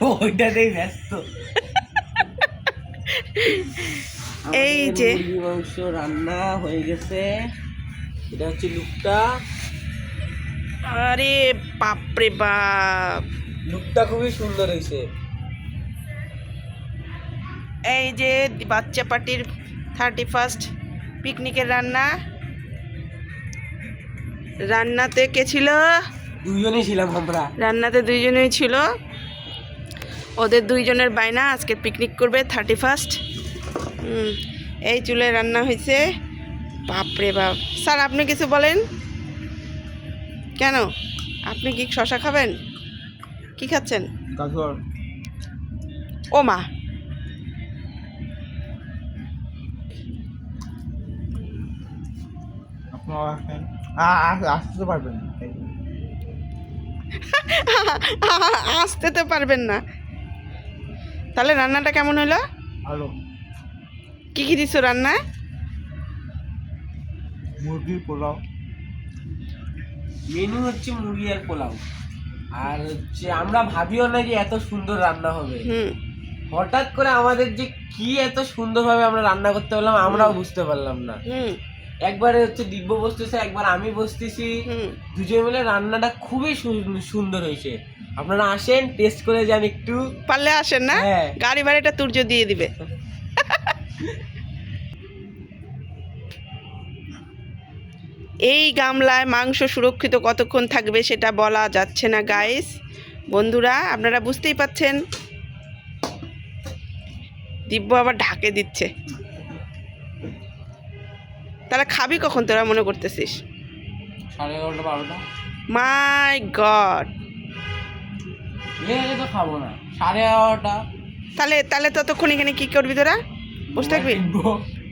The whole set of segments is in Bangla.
ওইটাতেই ব্যস্ত। এই যে মাংস রান্না হয়ে গেছে, এটা হচ্ছে লুকটা। আরে বাপরে বাপ, লুকটা খুবই সুন্দর হয়েছে। এই যে বাচ্চা পার্টির 31st পিকনিকের রান্না। রান্নাতে কে ছিল? দুইজনই ছিলাম আমরা। রান্নাতে দুইজনেই ছিল। ওদের দুইজনের বায়না আজকে পিকনিক করবে 31st। এই চুলে রান্না হয়েছে। বাপরে বাপ। স্যার আপনি কিছু বলেন কেন? আপনি কি শশা খাবেন? কি খাচ্ছেন? গাজর। ও মা, আসতে পারবেন? আসতে তো পারবেন না। তাহলে রান্নাটা কেমন হলো? ভালো। কি কি দিছো রান্নায়? মুরগির পোলাও। মেনু হচ্ছে মুরগি আর পোলাও। আর হচ্ছে আমরা ভাবিও না যে এত সুন্দর রান্না হবে। হঠাৎ করে আমাদের যে কি এত সুন্দরভাবে আমরা রান্না করতে পারলাম আমরাও বুঝতে পারলাম না। একবারে হচ্ছে দিব্য বসতেছে, একবার আমি বসতেছি, দুজন মিলে রান্নাটা খুবই সুন্দর হয়েছে। আপনারা আসেন, টেস্ট করে যান একটু। পারলে আসেন না? গাড়ি ভাড়াটা তুর্য দিয়ে দিবে। এই গামলায় মাংস সুরক্ষিত কতক্ষণ থাকবে সেটা বলা যাচ্ছে না গাইস। বন্ধুরা আপনারা বুঝতেই পাচ্ছেন, দিব্য আবার ঢাকে দিচ্ছে। তাহলে খাবি কখন তোরা মনে করতেছিস? 11:30 12টা। মাই গড, তো খাবো না 11:30টা। তাহলে তাহলে ততক্ষণ এখানে কি করবি তোরা? বসে থাকবি,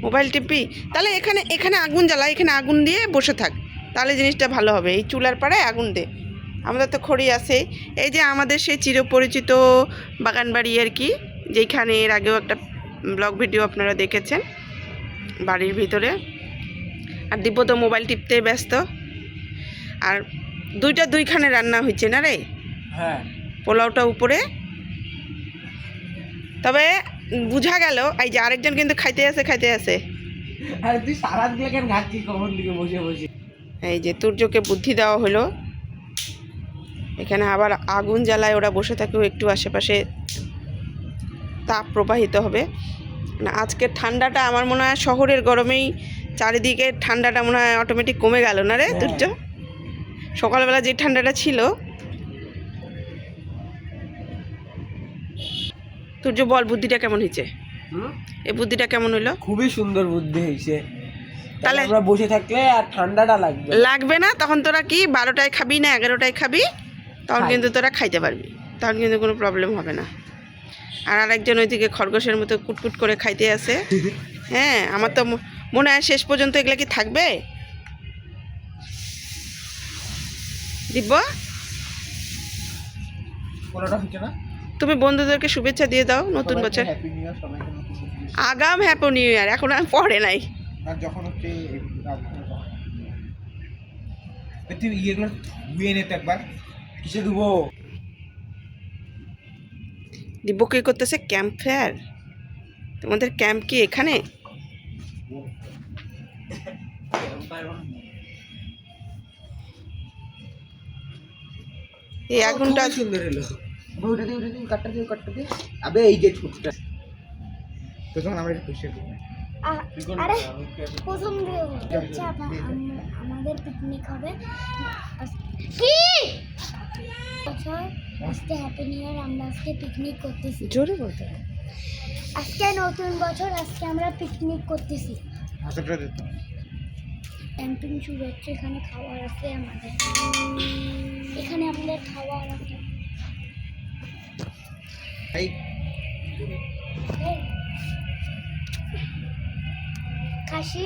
মোবাইল টিপবি? তাহলে এখানে এখানে আগুন জ্বালা, এখানে আগুন দিয়ে বসে থাক, তাহলে জিনিসটা ভালো হবে। এই চুলার পাড়ায় আগুন দে, আমাদের তো খড়ি আছে। এই যে আমাদের সেই চিরপরিচিত বাগানবাড়ি আর কি, যেখানে এর আগেও একটা ব্লগ ভিডিও আপনারা দেখেছেন বাড়ির ভিতরে। আর দিব্য তো মোবাইল টিপতে ব্যস্ত। আর দুইখানে রান্না হয়েছে না রে? হ্যাঁ, পোলাওটা উপরে। তবে বুঝা গেল এই যে আরেকজন কিন্তু খাইতে আছে। আর তুই সারাত দিয়ে কেন ঘাটছি কখন দিকে বসে বসে? এই যে তুর্যকে বুদ্ধি দেওয়া হলো, এখানে আবার আগুন জ্বালায় ওরা বসে থাকেও, একটু আশেপাশে তাপ প্রবাহিত হবে না। আজকের ঠান্ডাটা আমার মনে হয় শহরের গরমেই চারিদিকে ঠান্ডাটা মনে হয় অটোমেটিক কমে গেল না রে তুর্য? সকালবেলা যে ঠান্ডাটা ছিল। তুর্য বল, বুদ্ধিটা কেমন হয়েছে? এই বুদ্ধিটা কেমন হলো? খুবই সুন্দর বুদ্ধি হয়েছে। তাহলে আমরা বসে থাকলে আর ঠান্ডাটা লাগবে না। তখন তোরা কি 12টায় খাবি না 11টায় খাবি? তখন কিন্তু তোরা খাইতে পারবি, তখন কিন্তু কোনো প্রবলেম হবে না। আর আরেকজন ওইদিকে খরগোশের মতো কুটকুট করে খাইতে আছে। হ্যাঁ, আমার তো মনে হয় শেষ পর্যন্ত এগুলা কি থাকবে। দিব্য, তুমি বন্ধুদেরকে শুভেচ্ছা দিয়ে দাও নতুন বছর। আগাম হ্যাপি নিউ ইয়ার। এখন আর পড়ে নাই। যখন হচ্ছে ইয়েগুলো ধুয়ে নিতে একবার। কিসে ধুবো? দিব্য কি করতেছে? Camp fire. তোমাদের ক্যাম্প কি এখানে? এই আগুনটা সুন্দর হলো। উঠে কাটটা দিয়ে আবে এই যে ছুটটা তো যখন আমরা এটা খুশি করি। আরে প্রথম হচ্ছে আমাদের পিকনিক হবে। কি আচ্ছা, আজকে হ্যাপি নিউ ইয়ার। আমরা আজকে পিকনিক করতেছি। জোরে বলতে। আজকে নতুন বছর, আজকে আমরা পিকনিক করতেছি। হাসপাতালে দিত ক্যাম্পিং শুরু হচ্ছে। এখানে খাবার আছে আমাদের, এখানে আমাদের খাবার আছে। খাসি